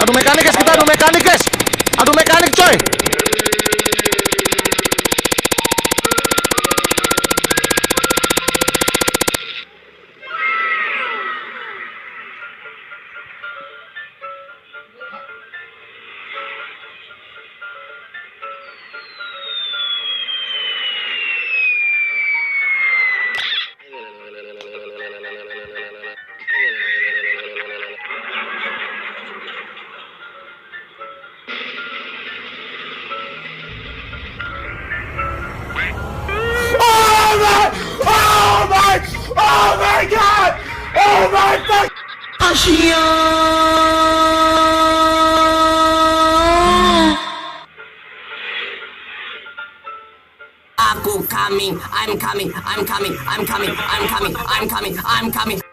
Adu mekanik guys, kita adu mekanik guys. Adu mekanik coy. Oh my god! Oh my fuck! Asia! Aku coming, I'm coming, I'm coming, I'm coming, I'm coming, I'm coming, I'm coming.